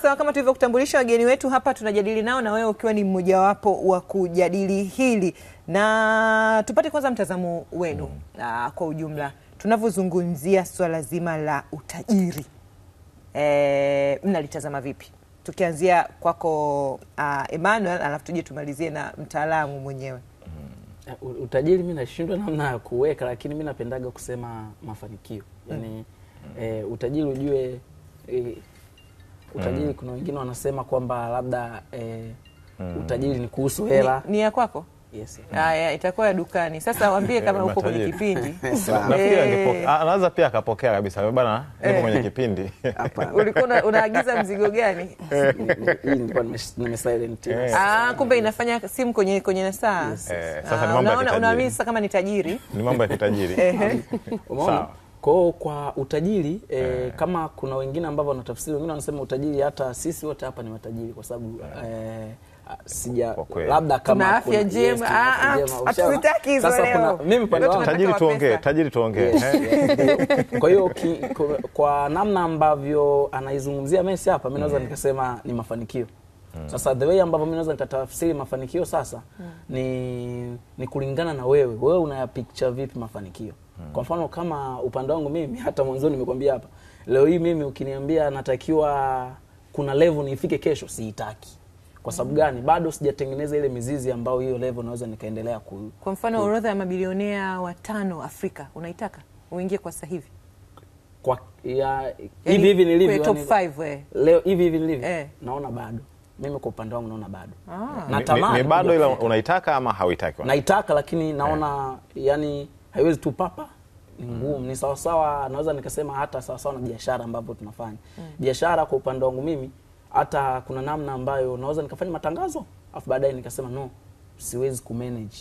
Sawa, kama tulivyokutambulisha wageni wetu hapa tunajadili nao na wewe ukiwa ni mmoja wapo wa kujadili hili, na tupate kwanza mtazamo wenu kwa ujumla tunavyozungumzia swala zima la utajiri. Mnalitazama vipi? Tukianzia kwako Emmanuel, alafu tuje tumalizie na mtaalamu mwenyewe. Utajiri mimi nashindwa namna ya kuweka, lakini mimi napendaga kusema mafanikio. Yaani utajiri ujue utajiri kuna wengine wanasema kwamba labda utajiri ni kuhusu hela. Ni ya kwako? Yes. Itakuwa ya dukani. Sasa waambie kama uko kwenye kipindi. Nafikiri anaweza pia akapokea kabisa. Bwana, nipo kwenye kipindi. Hapana. Ulikuwa unaagiza mzigo gani? Hii nilikuwa nimesilent. Kumbe inafanya simu kwenye saa. Yes. Sasa ni mambo ya kitajiri. Unaamini sasa kama ni tajiri? Ni mambo ya kitajiri. Umeona? Kwa utajiri kama kuna wengine ambao wanatafsiri, wengine wanasema utajiri hata sisi wote hapa ni matajiri kwa sababu labda kama afya njema. Hatutaki hizo leo. Sasa kuna mimi pande wangu tajiri tuongee. Kwa hiyo kwa namna ambavyo anaizungumzia Messi hapa, mimi naweza nikasema ni mafanikio. Sasa the way ambavyo mimi naweza nikatafsiri mafanikio sasa ni kulingana na wewe unaya picture vipi mafanikio. Kwa mfano kama upande wangu mimi, hata mwanzo nimekwambia hapa, leo hii mimi ukiniambia natakiwa kuna level nifike kesho, siitaki. Kwa sababu gani? Bado sijatengeneza ile mizizi ambayo hiyo level naweza nikaendelea Kwa mfano orodha ya mabilionea 5 Afrika unaitaka uingie kwa sasa hivi? Kwa hivi nilivyo top 5 leo hivi nilivyo naona bado. Mimi kwa upande wangu naona bado. Natamani. Ni bado ila unaitaka ama hauitaki? Naitaka, lakini naona yani haiwezi tu papa, ni ngumu. Ni sawa sawa, naweza nikasema hata sawa sawa na biashara ambapo tunafanya. Biashara kwa upande wangu mimi, hata kuna namna ambayo naweza nikafanya matangazo, afu baadaye nikasema no, siwezi kumanage.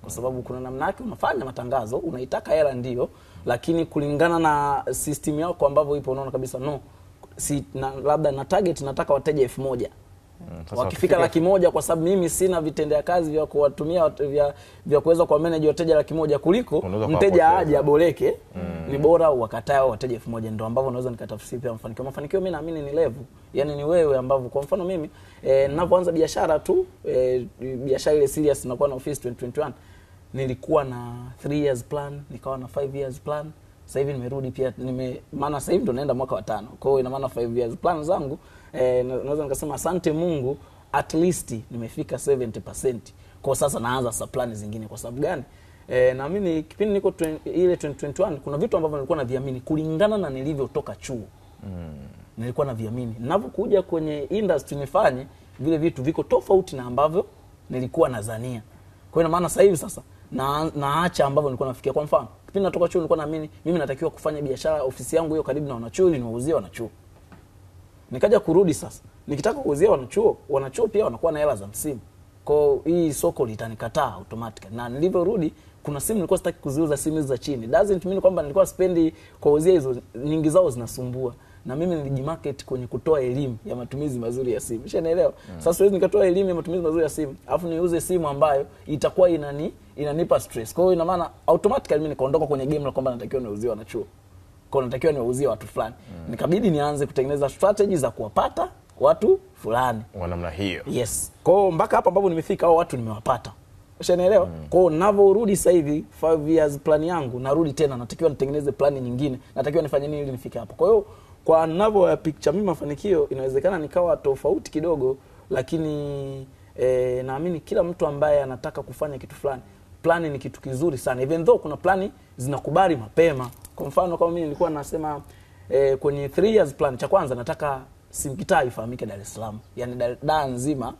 Kwa sababu kuna namna yake unafanya matangazo, unaitaka hela ndio, lakini kulingana na system yako ambavyo ipo unaona kabisa no, labda na target nataka wateja 1000. Wakifika 100,000 kwa sababu mimi sina vitendea kazi vya kuwatumia vya kuweza kwa manage wateja 100,000 kuliko mteja aje aboleke, ni bora wakatae wateja 1000. Ndio ambavyo naweza nikatafsiri pia mafanikio. Mafanikio mimi naamini ni level, yani ni wewe ambavyo kwa mfano mimi ninapoanza biashara tu, biashara ile serious nakuwa na office 2021, nilikuwa na 3 years plan, nikawa na 5 years plan. Sasa hivi nimerudi pia maana sasa hivi ndo naenda mwaka wa 5. Kwa hiyo ina maana 5 years plan zangu naweza nikasema asante Mungu, at least nimefika 70%. Kwa sasa naanza sa plan zingine. Kwa sababu gani? Naamini kipindi niko ile 2021 kuna vitu ambavyo nilikuwa naviamini kulingana na nilivyotoka chuo. Nilikuwa naviamini. Ninapokuja kwenye industry nifanye vile vitu viko tofauti na ambavyo nilikuwa nadhania. Kwa hiyo ina maana sasa hivi sasa naacha ambavyo nilikuwa nafikia. Kwa mfano kipindi natoka chuo nilikuwa naamini mimi natakiwa kufanya biashara, ofisi yangu hiyo karibu na wanachuo ili niwauzie wanachuo. Nikaja kurudi sasa, nikitaka kuuzia wanachuo pia wanakuwa na hela za msimu. Kwa hii soko litanikataa automatic. Na nilivyorudi kuna simu nilikuwa sitaki kuziuza, simu za chini. Doesn't mean kwamba nilikuwa spendi kuuzia hizo, nyingi zao zinasumbua. Na mimi nilijimarket kwenye kutoa elimu ya matumizi mazuri ya simu. Unaelewa? Sasa siwezi nikatoa elimu ya matumizi mazuri ya simu, alafu niuze simu ambayo itakuwa inanipa stress. Kwa hiyo ina maana automatically mimi nikaondoka kwenye game la kwamba natakiwa niuzie wanachuo. Kwa natakiwa niwauzie watu fulani. Nikabidi nianze kutengeneza strategy za kuwapata watu fulani wa namna hiyo. Yes. Kwa mpaka hapa ambapo nimefika hao watu nimewapata. Unaelewa? Kwa ninavyorudi sasa hivi 5 years plan yangu, narudi tena natakiwa nitengeneze plan nyingine. Natakiwa nifanye nini ili nifike hapo. Kwa hiyo kwa ninavyo picture mimi mafanikio inawezekana nikawa tofauti kidogo, lakini naamini kila mtu ambaye anataka kufanya kitu fulani, plani ni kitu kizuri sana. Even though kuna plani zinakubali mapema. Kwa mfano kama mimi nilikuwa nasema kwenye 3 years plan, cha kwanza nataka simu kitaa ifahamike Dar es Salaam. Yaani Dar nzima,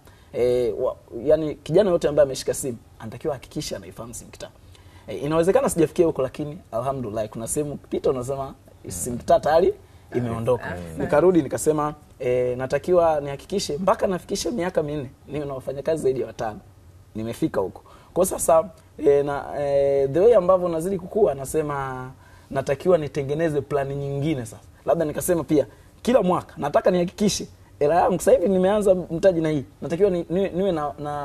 yani kijana yote ambaye ameshika simu anatakiwa hakikisha anaifahamu simu kitaa. Inawezekana sijafikia huko, lakini alhamdulillah kuna sehemu pita unasema simu kitaa tayari imeondoka. Nikarudi nikasema natakiwa nihakikishe mpaka nafikisha miaka 4 niwe na wafanyakazi zaidi ya 5. Nimefika huko. Kwa sasa the way ambavyo nazidi kukua nasema natakiwa nitengeneze plani nyingine sasa. Labda nikasema pia kila mwaka nataka nihakikishe hela yangu sasa hivi nimeanza mtaji na hii. Natakiwa niwe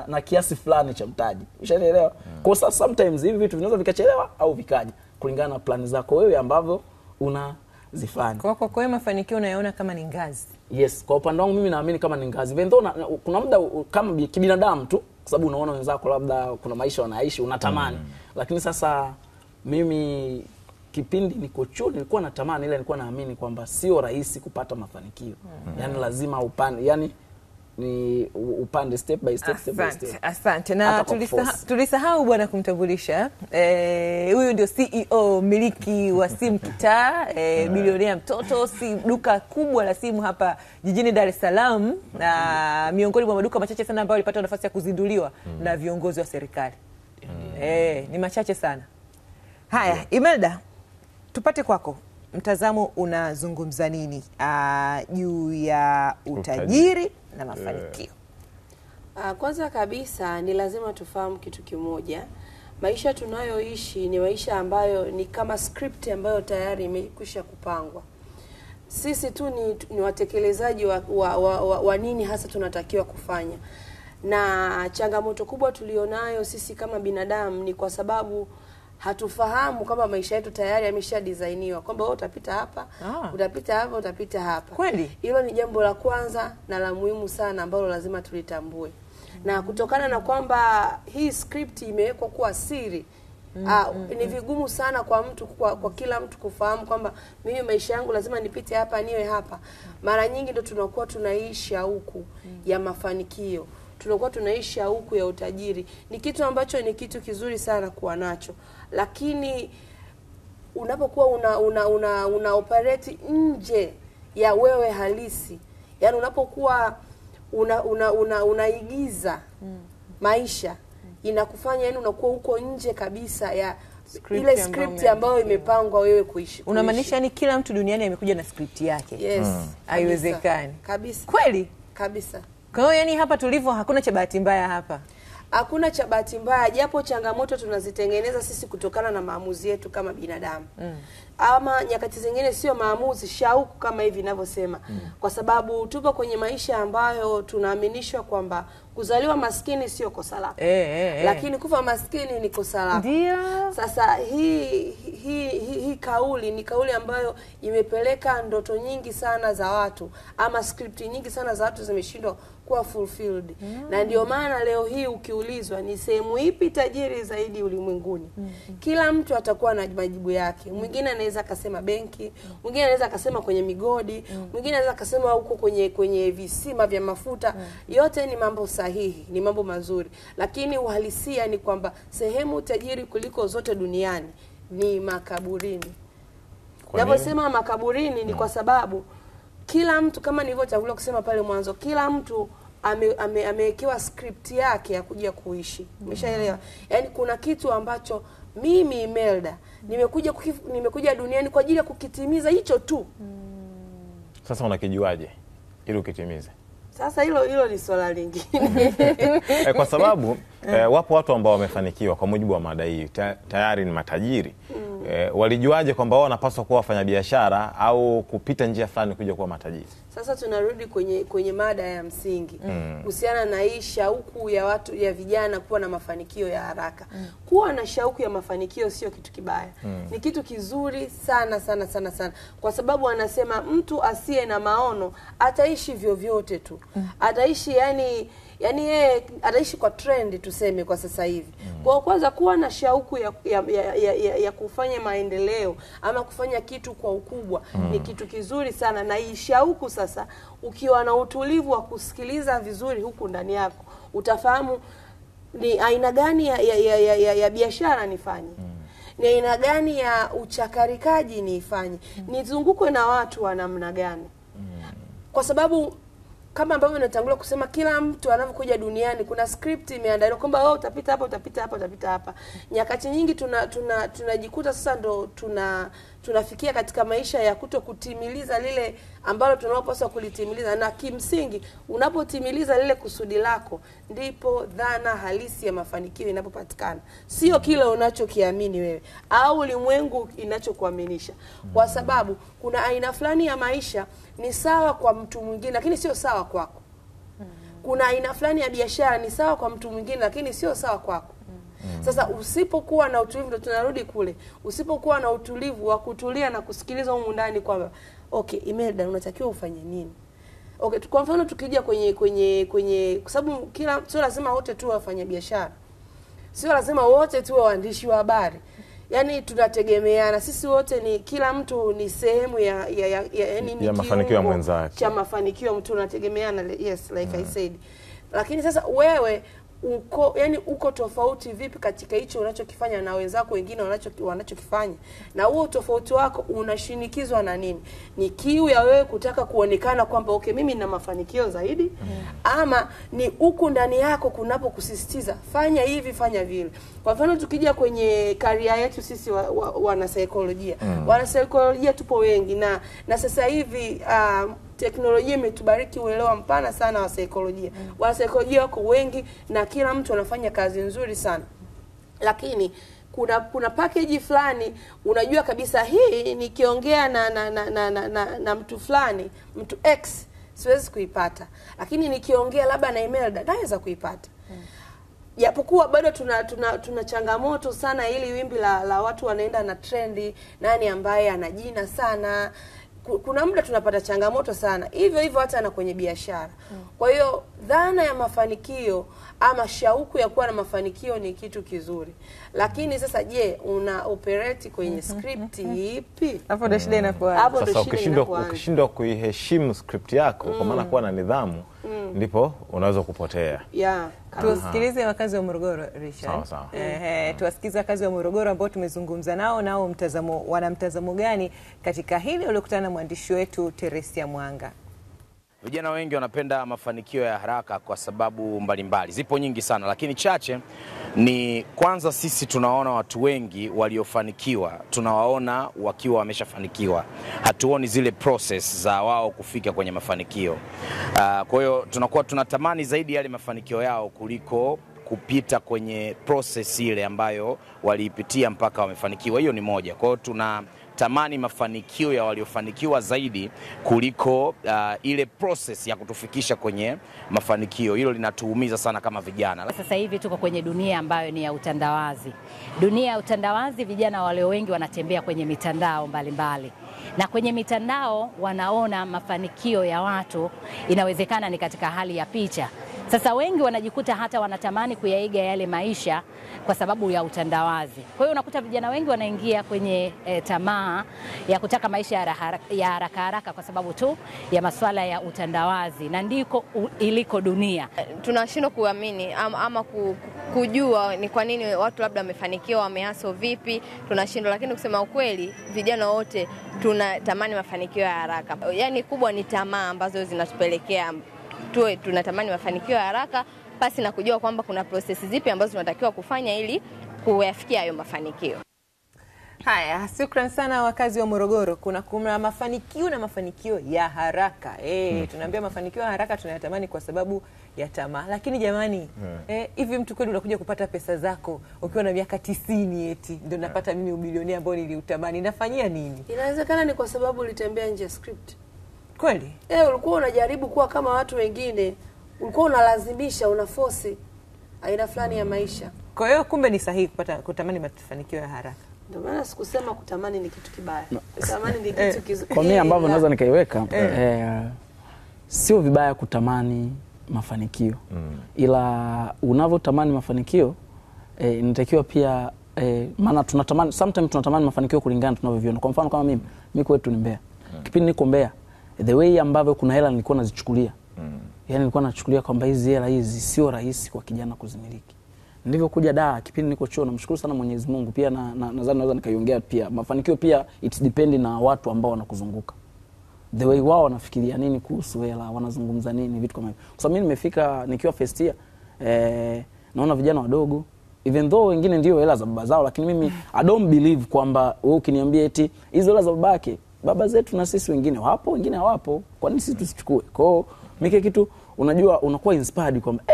na kiasi fulani cha mtaji. Ushaelewa? Kwa sasa sometimes hivi vitu vinaweza vikachelewa au vikaja kulingana na plani zako wewe ambavyo zifanye. Kwa hiyo mafanikio unayaona kama ni ngazi? Yes, kwa upande wangu mimi naamini kama ni ngazi. Even though kuna muda kama kibinadamu tu, kwa sababu unaona wenzako labda kuna maisha wanaishi unatamani. Lakini sasa mimi kipindi niko chuo nilikuwa natamani, ile nilikuwa naamini kwamba sio rahisi kupata mafanikio. Yaani lazima upande, yani ni upande step by step, step by step. Asante. Na tulisahau bwana kumtambulisha. Huyu ndio CEO miliki wa simu kitaa, bilionea mtoto, si duka kubwa la simu hapa jijini Dar es Salaam, na miongoni mwa maduka machache sana ambayo walipata nafasi ya kuzinduliwa na viongozi wa serikali. Ni machache sana. Haya, Imelda, tupate kwako. Mtazamo unazungumza nini juu ya utajiri na mafanikio? Kwanza kabisa ni lazima tufahamu kitu kimoja. Maisha tunayoishi ni maisha ambayo ni kama script ambayo tayari imekwisha kupangwa. Sisi tu ni watekelezaji wa nini hasa tunatakiwa kufanya. Na changamoto kubwa tulionayo sisi kama binadamu ni kwa sababu hatufahamu kama maisha yetu tayari yamesha designiwa kwamba wewe utapita hapa, utapita hapa, utapita hapa. Kweli? Hilo ni jambo la kwanza na la muhimu sana ambalo lazima tulitambue. Na kutokana na kwamba hii script imewekwa kuwa siri, ni vigumu sana kwa mtu kwa kila mtu kufahamu kwamba mimi maisha yangu lazima nipite hapa, niwe hapa. Mara nyingi ndio tunakuwa tunaishi huku ya mafanikio. Tunakuwa tunaishi huku ya utajiri. Ni kitu ambacho ni kitu kizuri sana kuwa nacho. Lakini unapokuwa una operate nje ya wewe halisi, yani unapokuwa unaigiza maisha, inakufanya yani unakuwa huko nje kabisa ya ile script ambayo imepangwa wewe kuishi. Unamaanisha ni kila mtu duniani amekuja na script yake? Yes. Haiwezekani. Kabisa. Kweli? Kabisa. Kwa hiyo yani hapa tulivyo hakuna cha bahati mbaya hapa. Hakuna cha bahati mbaya, japo changamoto tunazitengeneza sisi kutokana na maamuzi yetu kama binadamu. Ama nyakati zingine sio maamuzi, shauku kama hivi ninavyosema. Kwa sababu tupo kwenye maisha ambayo tunaaminishwa kwamba kuzaliwa maskini sio kosa lako. Lakini kufa maskini ni kosa lako. Ndio. Sasa hii kauli ni kauli ambayo imepeleka ndoto nyingi sana za watu, ama script nyingi sana za watu zimeshindwa kuwa fulfilled. Na ndio maana leo hii ukiulizwa ni sehemu ipi tajiri zaidi ulimwenguni, kila mtu atakuwa na majibu yake. Mwingine anaweza akasema benki, mwingine anaweza akasema kwenye migodi, mwingine anaweza akasema huko kwenye visima vya mafuta. Yote ni mambo sahihi, ni mambo mazuri, lakini uhalisia ni kwamba sehemu tajiri kuliko zote duniani ni makaburini. Ninaposema makaburini ni kwa sababu kila mtu, kama nilivyotangulia kusema pale mwanzo, kila mtu amewekewa script yake ya kuja kuishi. Umeshaelewa? Yaani kuna kitu ambacho mimi Imelda nimekuja duniani kwa ajili ya kukitimiza hicho tu. Sasa unakijuaje ili ukitimize? Sasa hilo ni swala lingine. Kwa sababu wapo watu ambao wamefanikiwa kwa mujibu wa mada hii, tayari ni matajiri. Walijuaje kwamba wao wanapaswa kuwa wafanyabiashara au kupita njia fulani kuja kuwa matajiri? Sasa tunarudi kwenye mada ya msingi kuhusiana na hii shauku ya watu, ya vijana kuwa na mafanikio ya haraka. Kuwa na shauku ya mafanikio sio kitu kibaya. Ni kitu kizuri sana sana sana sana. Kwa sababu anasema mtu asiye na maono ataishi vyovyote tu. Ataishi yani yeye ataishi kwa trend tuseme kwa sasa hivi. Kwa kwanza kuwa na shauku ya kufanya maendeleo ama kufanya kitu kwa ukubwa ni kitu kizuri sana. Na hii shauku sasa, ukiwa na utulivu wa kusikiliza vizuri huku ndani yako, utafahamu ni aina gani ya biashara nifanye. Ni aina gani ya uchakarikaji niifanye. Nizungukwe na watu wa namna gani. Kwa sababu kama ambavyo natangulia kusema, kila mtu anapokuja duniani kuna script imeandaliwa kwamba wewe utapita hapa, utapita hapa, utapita hapa. Nyakati nyingi tunajikuta sasa ndo tunafikia katika maisha ya kutimiliza lile ambalo tunalopaswa kulitimiliza. Na kimsingi unapotimiliza lile kusudi lako, ndipo dhana halisi ya mafanikio inapopatikana. Sio kile unachokiamini wewe au ulimwengu inachokuaminisha. Kwa sababu kuna aina fulani ya maisha ni sawa kwa mtu mwingine lakini sio sawa kwako. Kuna aina fulani ya biashara ni sawa kwa mtu mwingine lakini sio sawa kwako. Sasa usipokuwa na utulivu, ndo tunarudi kule, usipokuwa na utulivu wa kutulia na kusikiliza humu ndani kwamba okay, Imelda unatakiwa ufanye nini. Okay, kwa mfano tukija kwenye kwa sababu sio lazima wote tu wafanya biashara. Sio lazima wote tu waandishi wa habari. Yaani tunategemeana. Sisi wote ni kila mtu ni sehemu ya mafanikio ya mwenzake. Cha mafanikio mtu tunategemeana, yes, like I said. Lakini sasa wewe uko tofauti vipi katika hicho unachokifanya na wenzako wengine wanachokifanya, na huo tofauti wako unashinikizwa na nini? Ni kiu ya wewe kutaka kuonekana kwamba okay, mimi nina mafanikio zaidi, ama ni huku ndani yako kunapokusisitiza fanya hivi fanya vile. Kwa mfano tukija kwenye career yetu sisi wana saikolojia, wana saikolojia tupo wengi, na sasa hivi teknolojia imetubariki uelewa mpana sana wa saikolojia. Wa saikolojia wako wengi na kila mtu anafanya kazi nzuri sana. Lakini kuna package fulani unajua kabisa hii nikiongea na mtu fulani, mtu X siwezi kuipata. Lakini nikiongea labda na Imelda naweza kuipata. Japokuwa bado tuna changamoto sana, ili wimbi la watu wanaenda na trendi, nani ambaye ana jina sana. Kuna muda tunapata changamoto sana. Hivyo hata na kwenye biashara. Kwa hiyo dhana ya mafanikio ama shauku ya kuwa na mafanikio ni kitu kizuri. Lakini sasa je, una operate kwenye script ipi? Hapo ndio shida inakuwa. Sasa ukishindwa kuiheshimu script yako, kwa maana kuwa na nidhamu, ndipo unaweza kupotea. Yeah. Tusikilize wakazi wa Morogoro, Richard. Sawa. Tuwasikilize wakazi wa Morogoro ambao tumezungumza nao wana mtazamo gani katika hili waliokutana na mwandishi wetu Teresia Mwanga. Vijana wengi wanapenda mafanikio ya haraka kwa sababu mbalimbali. Zipo nyingi sana, lakini chache ni kwanza, sisi tunaona watu wengi waliofanikiwa, tunawaona wakiwa wameshafanikiwa. Hatuoni zile process za wao kufika kwenye mafanikio. Kwa hiyo tunakuwa tunatamani zaidi yale mafanikio yao kuliko kupita kwenye process ile ambayo waliipitia mpaka wamefanikiwa. Hiyo ni moja. Kwa hiyo tunatamani mafanikio ya waliofanikiwa zaidi kuliko ile process ya kutufikisha kwenye mafanikio. Hilo linatuumiza sana kama vijana. Sasa hivi tuko kwenye dunia ambayo ni ya utandawazi. Dunia ya utandawazi, vijana walio wengi wanatembea kwenye mitandao mbalimbali. Na kwenye mitandao wanaona mafanikio ya watu, inawezekana ni katika hali ya picha. Sasa wengi wanajikuta hata wanatamani kuyaiga yale maisha kwa sababu ya utandawazi. Kwa hiyo unakuta vijana wengi wanaingia kwenye tamaa ya kutaka maisha ya haraka haraka kwa sababu tu ya masuala ya utandawazi, na ndiko iliko dunia. Tunashindwa kuamini ama kujua ni kwa nini watu labda wamefanikiwa, wamehaso vipi, tunashindwa. Lakini kusema ukweli, vijana wote tunatamani mafanikio ya haraka. Yaani kubwa ni tamaa ambazo zinatupelekea tunatamani mafanikio ya haraka pasi na kujua kwamba kuna prosesi zipi ambazo tunatakiwa kufanya ili kuyafikia hayo mafanikio. Haya, shukrani sana wakazi wa Morogoro. Kuna mafanikio na mafanikio ya haraka. Tunaambia mafanikio ya haraka tunayatamani kwa sababu ya tamaa. Lakini jamani, hivi mtu kweli unakuja kupata pesa zako ukiwa na miaka 90 eti ndio napata mimi ubilionea ambao niliutamani, nafanyia nini? Inawezekana ni kwa sababu ulitembea nje ya script. Kweli? Ulikuwa unajaribu kuwa kama watu wengine. Ulikuwa unalazimisha, unaforce aina fulani ya maisha. Kwa hiyo kumbe ni sahihi kutamani mafanikio ya haraka. Ndio maana sikusema kutamani ni kitu kibaya. Kutamani ni kitu kizuri. Kwa mimi ambavyo naweza nikaiweka, sio vibaya kutamani mafanikio. Ila unavyotamani mafanikio, inatakiwa pia maana tunatamani, sometimes tunatamani mafanikio kulingana tunavyoviona. Kwa mfano kama mimi kwetu ni Mbeya. Kipindi niko Mbeya, the way ambavyo kuna hela nilikuwa nazichukulia. Yaani nilikuwa nachukulia kwamba hizi hela hizi sio rahisi kwa kijana kuzimiliki. Ndivyo kuja Dar, kipindi niko chuo, namshukuru sana Mwenyezi Mungu, pia nadhani naweza nikaiongea pia. Mafanikio pia it's depend na watu ambao wanakuzunguka. The way wao wanafikiria nini kuhusu hela, wanazungumza nini, vitu kama hivyo. Kwa sababu mimi nimefika nikiwa first year, naona vijana wadogo, even though wengine ndio hela za baba zao, lakini mimi I don't believe kwamba wewe ukiniambia eti hizo hela za babake, baba zetu na sisi wengine wapo, wengine hawapo. Kwa nini sisi tusichukue? Kwa hiyo mimi kitu unajua unakuwa inspired kwamba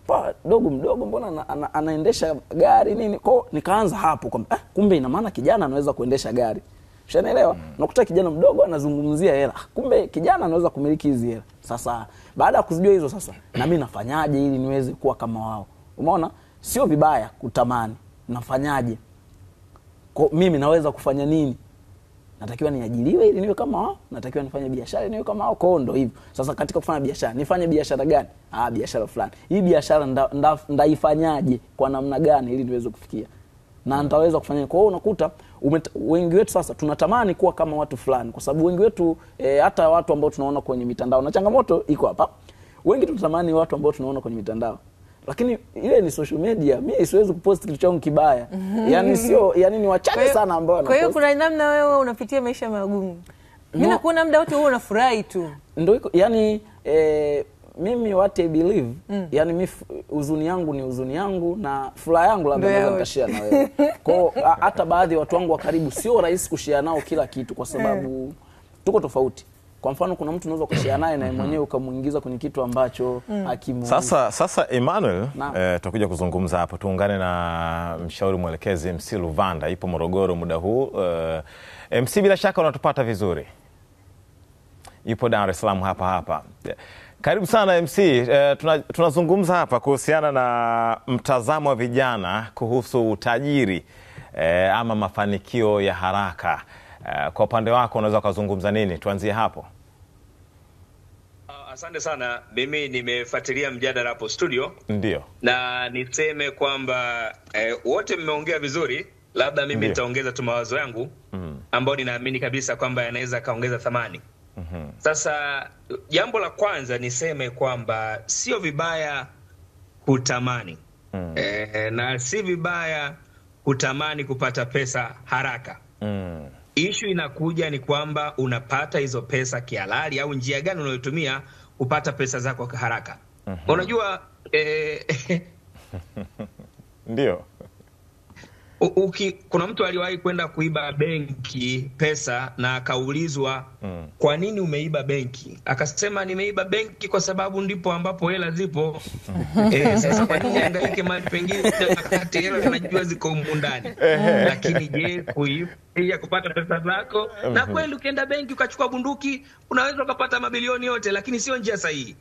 pa dogo mdogo mbona anaendesha gari nini. Kwa hiyo nikaanza hapo kwamba kumbe ina maana kijana anaweza kuendesha gari. Ushanielewa? Unakuta kijana mdogo anazungumzia hela. Kumbe kijana anaweza kumiliki hizo hela. Sasa baada ya kuzijua hizo sasa na mimi nafanyaje ili niweze kuwa kama wao. Umeona? sio vibaya kutamani. Nafanyaje? Mimi naweza kufanya nini? Natakiwa niajiriwe ili niwe kama wao, natakiwa nifanye biashara ili niwe kama wao. Kwa hiyo ndio hivyo. Sasa katika kufanya biashara, nifanye biashara gani? Biashara fulani. Hii biashara ndaifanyaje kwa namna gani ili niweze kufikia? Na nitaweza kufanya. Kwa hiyo unakuta wengi wetu sasa tunatamani kuwa kama watu fulani, kwa sababu wengi wetu hata watu ambao tunaona kwenye mitandao, na changamoto iko hapa. Wengi tunatamani watu ambao tunaona kwenye mitandao. Lakini ile ni social media. Mimi siwezi kupost kitu changu kibaya. Yaani sio, yani ni wachache sana ambao wanapost. Kwa hiyo kuna namna wewe unapitia maisha magumu. Mimi nakuona muda wote wewe unafurahi tu. Ndio iko, yani mimi what I believe, yani mimi huzuni yangu ni huzuni yangu na furaha yangu labda naweza nitashare na wewe. Kwa hata baadhi ya watu wangu wa karibu sio rahisi kushare nao kila kitu kwa sababu tuko tofauti. Kwa mfano kuna mtu unaweza kushare naye na mwenyewe ukamuingiza kwenye kitu ambacho hakimu. Sasa Emmanuel, tutakuja kuzungumza hapo. Tuungane na mshauri mwelekezi MC Luvanda, ipo Morogoro muda huu. MC, bila shaka unatupata vizuri. Ipo Dar es Salaam hapa. Karibu sana MC. Tunazungumza hapa kuhusiana na mtazamo wa vijana kuhusu utajiri ama mafanikio ya haraka. Kwa upande wako unaweza kuzungumza nini? Tuanzie hapo. Asante sana. Mimi nimefuatilia mjadala hapo studio. Ndio. Na niseme kwamba wote mmeongea vizuri. Labda mimi nitaongeza tu mawazo yangu ambao ninaamini kabisa kwamba yanaweza kaongeza thamani. Sasa jambo la kwanza niseme kwamba sio vibaya kutamani. Na si vibaya kutamani kupata pesa haraka. Issue inakuja ni kwamba unapata hizo pesa kihalali au njia gani unayotumia kupata pesa zako kwa haraka. Unajua ndio. Kuna mtu aliwahi kwenda kuiba benki pesa na akaulizwa kwa nini umeiba benki? Akasema nimeiba benki kwa sababu ndipo ambapo hela zipo. Sasa kwa nini hangaike mahali pengine wakati hela unajua ziko humu ndani? Lakini je, kuiba kupata pesa zako? Na kweli ukienda benki ukachukua bunduki unaweza ukapata mabilioni yote, lakini sio njia sahihi.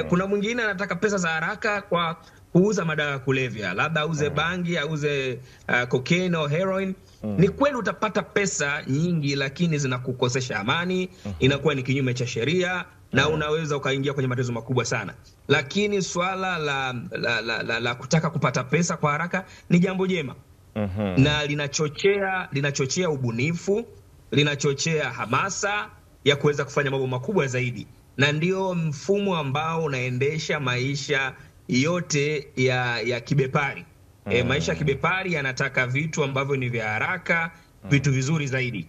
Kuna mwingine anataka pesa za haraka kwa kuuza madawa ya kulevya, labda auze bangi, auze cocaine au heroin. Ni kweli utapata pesa nyingi, lakini zinakukosesha amani, inakuwa ni kinyume cha sheria na unaweza ukaingia kwenye matatizo makubwa sana. Lakini swala la kutaka kupata pesa kwa haraka ni jambo jema. Na linachochea ubunifu, linachochea hamasa ya kuweza kufanya mambo makubwa zaidi. Na ndio mfumo ambao unaendesha maisha yote ya kibepari. Maisha ya kibepari yanataka vitu ambavyo ni vya haraka, vitu vizuri zaidi.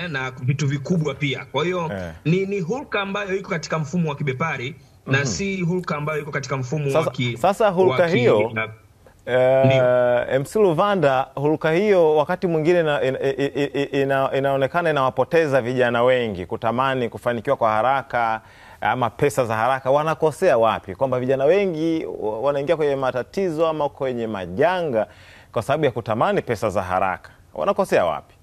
Na vitu vikubwa pia. Kwa hiyo ni hulka ambayo iko katika mfumo wa kibepari na si hulka ambayo iko katika mfumo wa sasa hulka hiyo MC Luvanda, hulka hiyo wakati mwingine inaonekana inawapoteza vijana wengi kutamani kufanikiwa kwa haraka ama pesa za haraka. Wanakosea wapi? Kwamba vijana wengi wanaingia kwenye matatizo ama kwenye majanga kwa sababu ya kutamani pesa za haraka. Wanakosea wapi?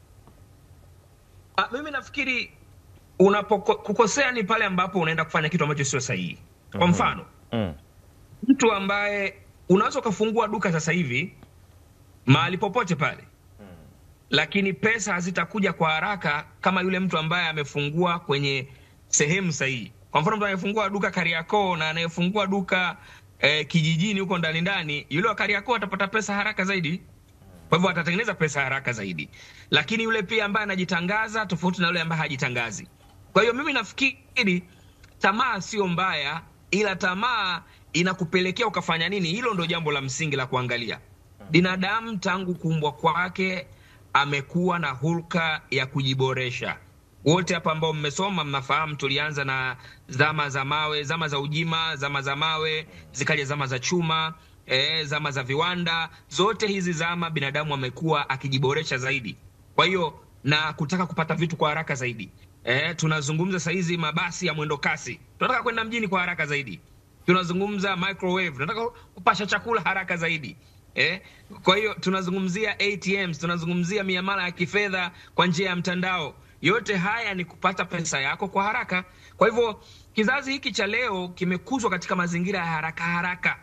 Mimi nafikiri kukosea ni pale ambapo unaenda kufanya kitu ambacho sio sahihi. Kwa mfano, mtu ambaye unaweza kufungua duka sasa hivi mahali popote pale, lakini pesa hazitakuja kwa haraka kama yule mtu ambaye amefungua kwenye sehemu sahihi. Kwa mfano, mtu anayefungua duka Kariakoo na anayefungua duka kijijini huko ndani, yule wa Kariakoo atapata pesa haraka zaidi. Kwa hivyo atatengeneza pesa haraka zaidi. Lakini yule pia ambaye anajitangaza tofauti na yule ambaye hajitangazi. Kwa hiyo mimi nafikiri tamaa sio mbaya, ila tamaa inakupelekea ukafanya nini? Hilo ndio jambo la msingi la kuangalia. Binadamu tangu kuumbwa kwake amekuwa na hulka ya kujiboresha. Wote hapa ambao mmesoma mnafahamu tulianza na zama za mawe, zama za ujima, zama za mawe, zikaja zama za chuma, zama za viwanda. Zote hizi zama binadamu amekuwa akijiboresha zaidi. Kwa hiyo na kutaka kupata vitu kwa haraka zaidi. Tunazungumza saa hizi mabasi ya mwendo kasi. Tunataka kwenda mjini kwa haraka zaidi. Tunazungumza microwave, tunataka kupasha chakula haraka zaidi. Kwa hiyo tunazungumzia ATMs, tunazungumzia miamala ya kifedha kwa njia ya mtandao. Yote haya ni kupata pesa yako kwa haraka. Kwa hivyo kizazi hiki cha leo kimekuzwa katika mazingira ya haraka haraka.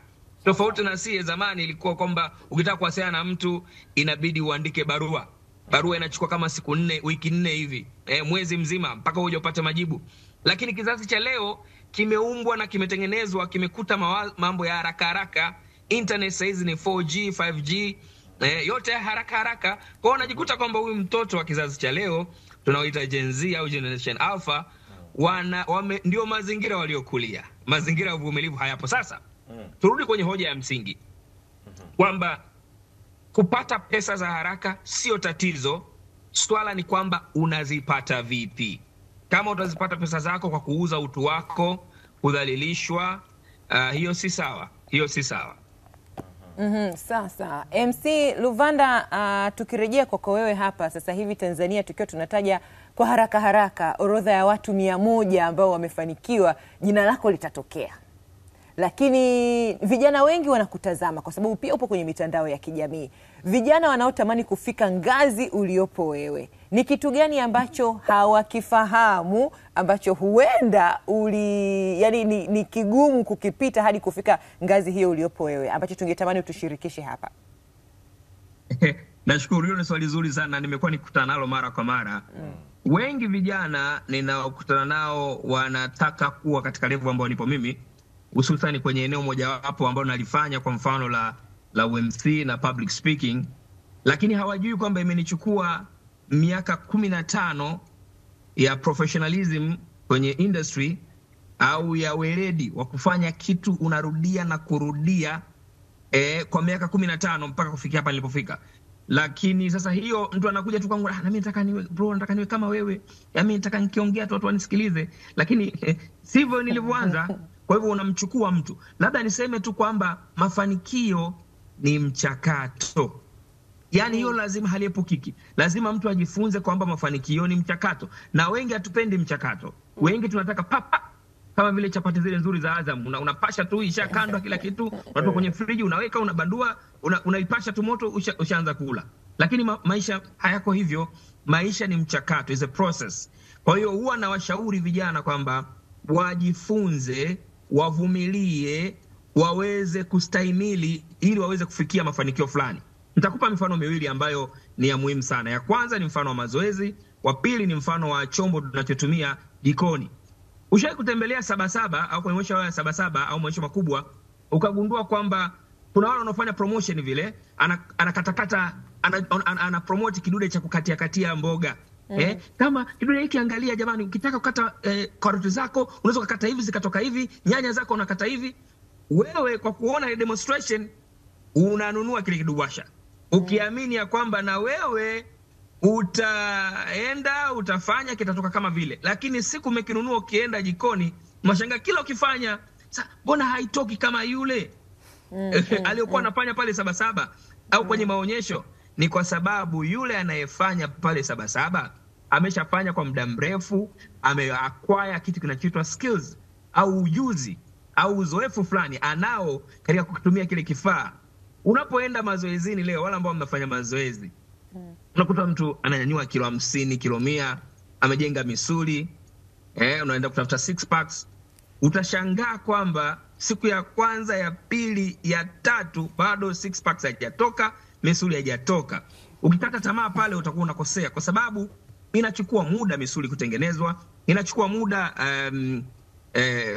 Tofauti na sie zamani ilikuwa kwamba ukitaka kuwasiliana na mtu inabidi uandike barua. Barua inachukua kama siku 4, wiki 4 hivi, mwezi mzima mpaka uje upate majibu. Lakini kizazi cha leo kimeumbwa na kimetengenezwa, kimekuta mambo ya haraka haraka. Internet saizi ni 4G, 5G, yote haraka haraka. Kwa hiyo unajikuta kwamba huyu mtoto wa kizazi cha leo tunaoita Gen Z au Generation Alpha ndio mazingira waliokulia. Mazingira ya uvumilivu hayapo. Sasa turudi kwenye hoja ya msingi kwamba kupata pesa za haraka sio tatizo. Swala ni kwamba unazipata vipi. Kama utazipata pesa zako kwa kuuza utu wako, kudhalilishwa, hiyo si sawa. Hiyo si sawa. Sasa MC Luvanda, tukirejea kwako wewe hapa sasa hivi Tanzania, tukiwa tunataja kwa haraka haraka orodha ya watu 100 ambao wamefanikiwa, jina lako litatokea. Lakini vijana wengi wanakutazama kwa sababu pia upo kwenye mitandao ya kijamii. Vijana wanaotamani kufika ngazi uliopo wewe, ni kitu gani ambacho hawakifahamu ambacho huenda yani ni kigumu kukipita hadi kufika ngazi hiyo uliopo wewe, ambacho tungetamani utushirikishe hapa? Nashukuru, hilo ni swali zuri sana. Nimekuwa nikutana nalo mara kwa mara. Wengi vijana ninaokutana nao wanataka kuwa katika level ambayo nipo mimi, hususan kwenye eneo mojawapo ambalo nalifanya, kwa mfano la UMC na public speaking, lakini hawajui kwamba imenichukua miaka 15 ya professionalism kwenye industry au ya weledi wa kufanya kitu unarudia na kurudia kwa miaka 15 mpaka kufikia hapa nilipofika. Lakini sasa hiyo mtu anakuja tu kwangu, na mimi nataka niwe kama wewe, mimi nataka nikiongea tu watu wanisikilize, lakini sivyo nilivyoanza. Kwa hivyo unamchukua mtu. Labda niseme tu kwamba mafanikio ni mchakato. Yaani hiyo lazima haliepukiki. Lazima mtu ajifunze kwamba mafanikio ni mchakato. Na wengi hatupendi mchakato. Wengi tunataka papa, kama vile chapati zile nzuri za Azam. Unapasha tu, ishakandwa kila kitu, unatoa kwenye friji, unaweka, unabandua, unaipasha tu moto, ushaanza kula. Lakini maisha hayako hivyo. Maisha ni mchakato, is a process. Kwa hiyo huwa nawashauri vijana kwamba wajifunze, wavumilie, waweze kustahimili ili waweze kufikia mafanikio fulani. Nitakupa mifano miwili ambayo ni ya muhimu sana. Ya kwanza ni mfano wa mazoezi, wa pili ni mfano wa chombo tunachotumia jikoni. Ushawahi kutembelea Sabasaba au kwenye maonyesho ya Sabasaba au maonyesho makubwa, ukagundua kwamba kuna wale wanaofanya promotion vile, anakatakata, ana promote kidude cha kukatia mboga. Kama kidude hiki, angalia jamani, ukitaka kukata karoti zako unaweza kukata hivi zikatoka hivi, nyanya zako unakata hivi. Wewe kwa kuona demonstration unanunua kile kiduwasha, ukiamini ya kwamba na wewe utaenda utafanya kitatoka kama vile. Lakini siku umekinunua, ukienda jikoni unashangaa kila ukifanya, mbona haitoki kama yule aliyokuwa anafanya pale Sabasaba au kwenye maonyesho? Ni kwa sababu yule anayefanya pale Sabasaba ameshafanya kwa muda mrefu, ameacquire kitu kinachoitwa skills au ujuzi au uzoefu fulani anao katika kutumia kile kifaa. Unapoenda mazoezini leo, wala ambao mnafanya mazoezi, unakuta mtu ananyanyua kilo 50, kilo 100, amejenga misuli, unaenda kutafuta 6 packs. Utashangaa kwamba siku ya kwanza, ya pili, ya tatu bado 6 packs haijatoka, misuli haijatoka. Ukikata tamaa pale utakuwa unakosea, kwa sababu inachukua muda misuli kutengenezwa, inachukua muda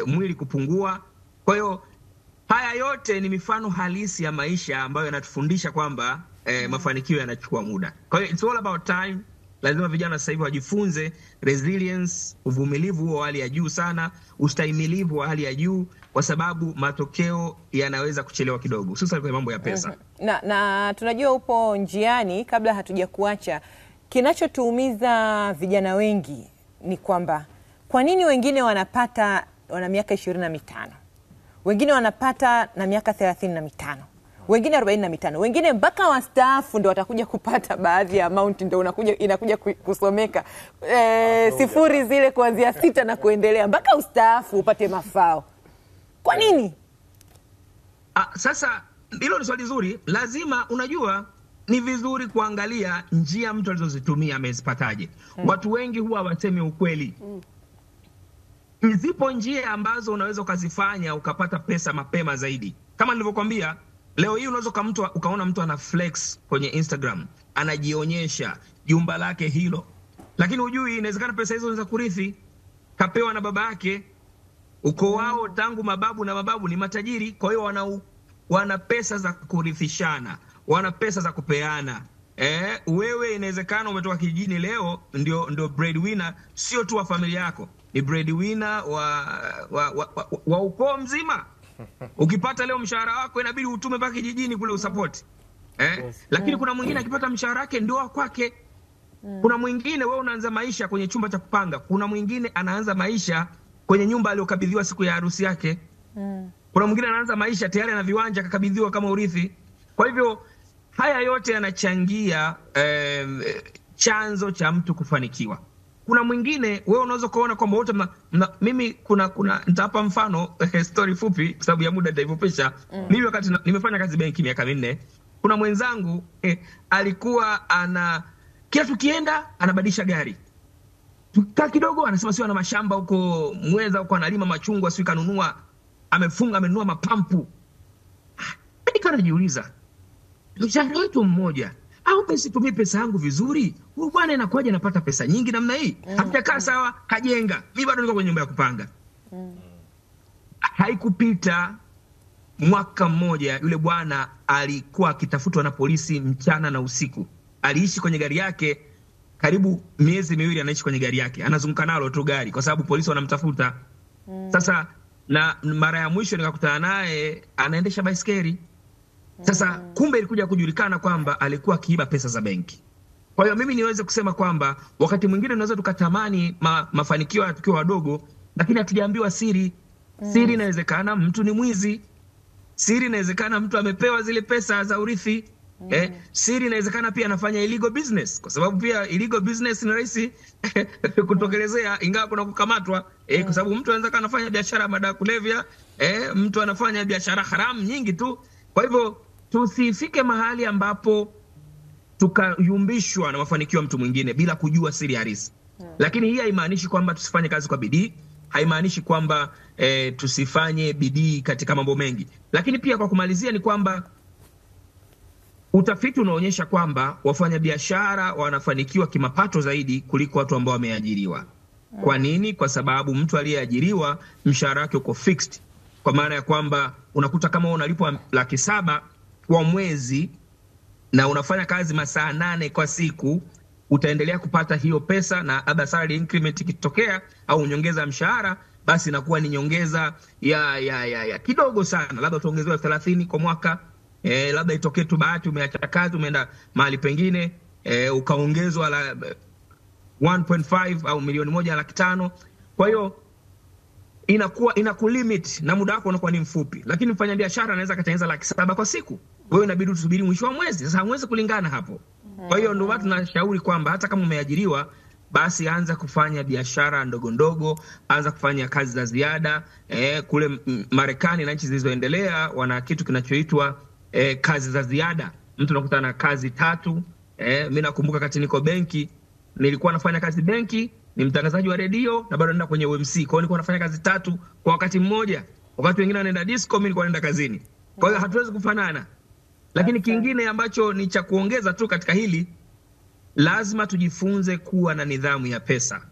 mwili kupungua. Kwa hiyo haya yote ni mifano halisi ya maisha ambayo yanatufundisha kwamba mafanikio yanachukua muda. Kwa hiyo it's all about time. Lazima vijana sasa hivi wajifunze resilience, uvumilivu wa hali ya juu sana, ustahimilivu wa hali ya juu, kwa sababu matokeo yanaweza kuchelewa kidogo, hususan kwa mambo ya pesa. Na tunajua upo njiani. Kabla hatuja kuacha, kinachotuumiza vijana wengi ni kwamba kwa nini wengine wana miaka 25, wengine wanapata na miaka 35, wengine 45, wengine mpaka wastaafu ndo watakuja kupata baadhi ya amount, ndo inakuja kusomeka sifuri zile kuanzia 6 na kuendelea mpaka ustaafu upate mafao. Kwa nini? Sasa hilo ni swali zuri. Lazima, unajua, ni vizuri kuangalia njia mtu alizozitumia amezipataje. Watu wengi huwa wasemi ukweli. zipo njia ambazo unaweza ukazifanya ukapata pesa mapema zaidi. Kama nilivyokuambia, leo hii unaweza ukaona mtu ana flex kwenye Instagram, anajionyesha jumba lake hilo, lakini hujui inawezekana pesa hizo zinaweza kurithi, kapewa na baba yake. Ukoo wao tangu mababu na mababu ni matajiri, kwa hiyo wana pesa za kurithishana, wana pesa za kupeana. Wewe inawezekana umetoka kijijini leo ndio breadwinner, sio tu wa familia yako, ni breadwinner wa ukoo mzima. Ukipata leo mshahara wako inabidi utume mpaka kijijini kule usupport. Lakini kuna mwingine akipata mshahara wake ndio wa kwake. Kuna mwingine wewe unaanza maisha kwenye chumba cha kupanga, kuna mwingine anaanza maisha kwenye nyumba aliyokabidhiwa siku ya harusi yake. Kuna mwingine anaanza maisha tayari na viwanja akakabidhiwa kama urithi. Kwa hivyo haya yote yanachangia chanzo cha mtu kufanikiwa. Kuna mwingine wewe unaweza kuona kwamba wote mimi kuna nitapa mfano story fupi kwa sababu ya muda nitaivopesha. Mimi wakati nimefanya kazi benki miaka 4, kuna mwenzangu alikuwa kila tukienda anabadilisha gari. Tukaa kidogo anasema sio ana mashamba huko Mweza huko analima machungwa, sio kanunua amenunua mapampu. Nikawa najiuliza, mshahara wetu mmoja au pesa tumie pesa yangu vizuri, huyu bwana inakuwaje anapata pesa nyingi namna hii? Hatakaa sawa, kajenga. Mimi bado niko kwenye nyumba ya kupanga. Haikupita mwaka mmoja, yule bwana alikuwa akitafutwa na polisi mchana na usiku. Aliishi kwenye gari yake karibu miezi 2, anaishi kwenye gari yake, anazunguka nalo tu gari kwa sababu polisi wanamtafuta. Sasa na mara ya mwisho nikakutana naye anaendesha baiskeli. Sasa kumbe ilikuja kujulikana kwamba alikuwa akiiba pesa za benki. Kwa hiyo mimi niweze kusema kwamba wakati mwingine tunaweza tukatamani mafanikio ya tukiwa wadogo, lakini hatujaambiwa siri. Siri inawezekana mtu ni mwizi. Siri inawezekana mtu amepewa zile pesa za urithi. Siri inawezekana pia anafanya illegal business, kwa sababu pia illegal business ni rahisi kutokelezea ingawa kuna kukamatwa. Kwa sababu mtu anaweza kana anafanya biashara ya madawa kulevya, mtu anafanya biashara haramu nyingi tu. Kwa hivyo tusifike mahali ambapo tukayumbishwa na mafanikio ya mtu mwingine bila kujua siri halisi. Lakini hii haimaanishi kwamba tusifanye kazi kwa bidii, haimaanishi kwamba tusifanye bidii katika mambo mengi. Lakini pia kwa kumalizia ni kwamba utafiti unaonyesha kwamba wafanyabiashara wanafanikiwa kimapato zaidi kuliko watu ambao wameajiriwa. Kwa nini? Kwa sababu mtu aliyeajiriwa mshahara wake uko fixed. Kwa maana ya kwamba unakuta kama unalipwa 700,000 kwa mwezi na unafanya kazi masaa 8 kwa siku, utaendelea kupata hiyo pesa, na labda salary increment ikitokea au nyongeza mshahara, basi inakuwa ni nyongeza ya kidogo sana. Labda utaongezewa 30 kwa mwaka. Labda itokee tu bahati umeacha kazi umeenda mahali pengine, ukaongezwa 1.5 au milioni 1.5. Kwa hiyo inakulimit na muda wako unakuwa ni mfupi. Lakini mfanyabiashara anaweza katengeneza 700,000 kwa siku, wewe inabidi usubiri mwisho wa mwezi. Sasa hamwezi kulingana hapo. Kwa hiyo ndio watu tunashauri kwamba hata kama umeajiriwa, basi anza kufanya biashara ndogo ndogo, anza kufanya kazi za ziada. Kule Marekani na nchi zilizoendelea wana kitu kinachoitwa kazi za ziada. Mtu anakutana na kazi 3. Mimi nakumbuka wakati niko benki, nilikuwa nafanya kazi benki, ni mtangazaji wa redio na bado naenda kwenye UMC. Kwa hiyo nilikuwa nafanya kazi 3 kwa wakati mmoja. Wakati wengine wanaenda disco, mimi nilikuwa naenda kazini. Kwa hiyo hatuwezi kufanana. Lakini kingine ambacho ni cha kuongeza tu katika hili, lazima tujifunze kuwa na nidhamu ya pesa.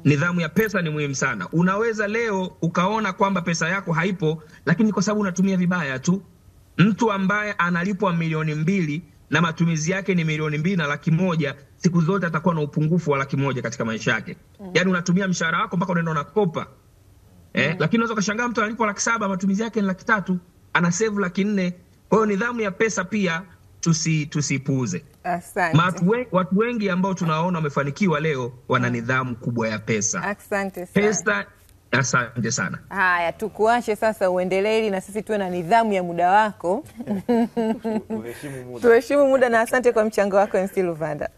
Nidhamu ya pesa ni muhimu sana. Unaweza leo ukaona kwamba pesa yako haipo, lakini kwa sababu unatumia vibaya tu. Mtu ambaye analipwa 2,000,000 na matumizi yake ni 2,200,000 na 100,000, siku zote atakuwa na upungufu wa 100,000 katika maisha yake. Yaani unatumia mshahara wako mpaka unaenda unakopa. Lakini unaweza kushangaa mtu analipwa 700,000, matumizi yake ni 300,000, ana save 400,000. Kwa hiyo nidhamu ya pesa pia tusipuuze. Asante. Watu wengi ambao tunaona wamefanikiwa leo wana nidhamu kubwa ya pesa. Asante sana. Pesa. Asante sana. Haya, tukuache sasa uendelee ili na sisi tuwe na nidhamu ya muda wako. Tuheshimu muda na asante kwa mchango wako MC Luvanda.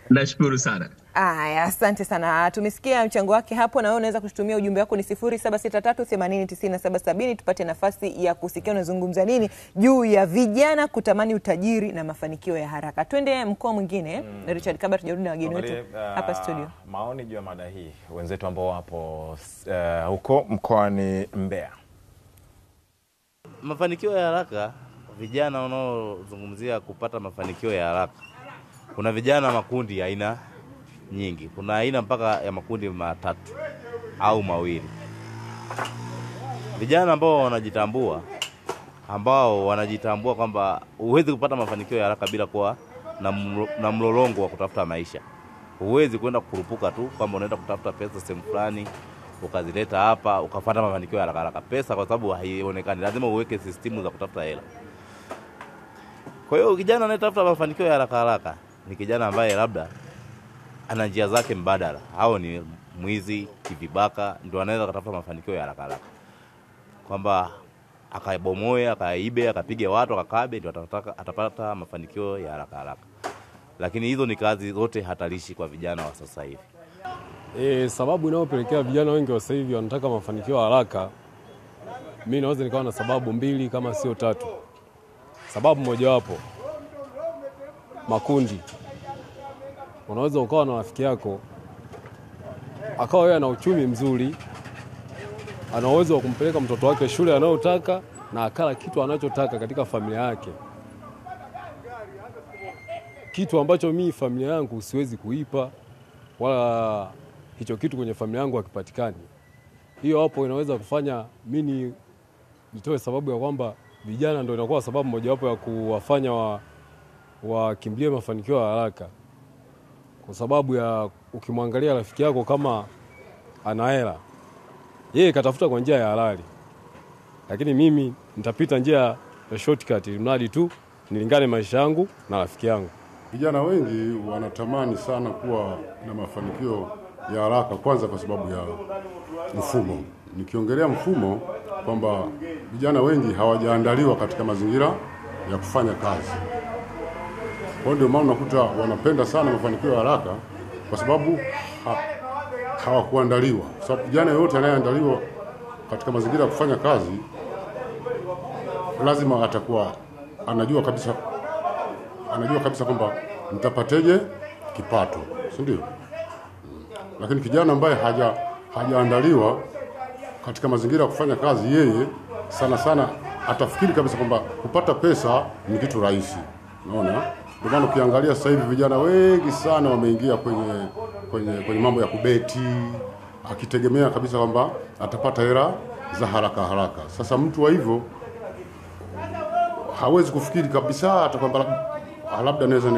Nashukuru sana. Aya, asante sana. Tumesikia mchango wake hapo, na wewe unaweza kututumia ujumbe wako ni 0763809770 tupate nafasi ya kusikia unazungumza nini juu ya vijana kutamani utajiri na mafanikio ya haraka. Twende mkoa mwingine, Richard, kabla tujarudi na wageni wetu hapa studio. Maoni juu ya mada hii wenzetu ambao wapo huko mkoani Mbeya. Mafanikio ya haraka, vijana wanaozungumzia kupata mafanikio ya haraka, kuna vijana makundi aina nyingi. Kuna aina mpaka ya makundi 3 au 2. Vijana ambao wanajitambua kwamba huwezi kupata mafanikio ya haraka bila kuwa na mlolongo wa kutafuta maisha. Huwezi kwenda kukurupuka tu kwamba unaenda kutafuta pesa sehemu fulani ukazileta hapa ukapata mafanikio ya haraka. Pesa kwa sababu haionekani, lazima uweke system za kutafuta hela. Kwa hiyo kijana anayetafuta mafanikio ya haraka ni kijana ambaye labda ana njia zake mbadala. Hao ni mwizi, kivibaka, ndio anaweza kutafuta mafanikio ya haraka. Kwamba akaibomoe, akaibe, akapige watu, akakabe, ndio atapata mafanikio ya haraka. Lakini hizo ni kazi zote hatarishi kwa vijana wa sasa hivi. Sababu inayopelekea vijana wengi wa sasa hivi wanataka mafanikio ya haraka, mimi naweza nikawa na sababu 2 kama sio 3. Sababu mojawapo, makundi. Unaweza ukawa na rafiki yako akawa yeye ana uchumi mzuri, ana uwezo wa kumpeleka mtoto wake shule anayotaka na akala kitu anachotaka katika familia yake, kitu ambacho mimi familia yangu siwezi kuipa, wala hicho kitu kwenye familia yangu hakipatikani. Hiyo hapo inaweza kufanya mimi nitoe sababu ya kwamba vijana ndio inakuwa sababu mojawapo ya kuwafanya wakimbilie mafanikio ya haraka. Kwa sababu ya ukimwangalia rafiki yako kama ana hela, yeye katafuta kwa njia ya halali, lakini mimi nitapita njia ya shortcut ili mradi tu nilingane maisha yangu na rafiki yangu. Vijana wengi wanatamani sana kuwa na mafanikio ya haraka, kwanza kwa sababu ya mfumo. Nikiongelea mfumo kwamba vijana wengi hawajaandaliwa katika mazingira ya kufanya kazi. Kwa ndio maana unakuta wanapenda sana mafanikio ya haraka kwa sababu hawakuandaliwa. Kwa sababu kijana yote anayeandaliwa katika mazingira ya kufanya kazi lazima atakuwa anajua kabisa kwamba nitapateje kipato, si ndio? Lakini kijana ambaye hajaandaliwa katika mazingira ya kufanya kazi, yeye sana atafikiri kabisa kwamba kupata pesa ni kitu rahisi. Unaona? Ndio maana ukiangalia sasa hivi vijana wengi sana wameingia kwenye mambo ya kubeti, akitegemea kabisa kwamba atapata hela za haraka. Sasa mtu wa hivyo hawezi kufikiri kabisa hata kwamba labda naweza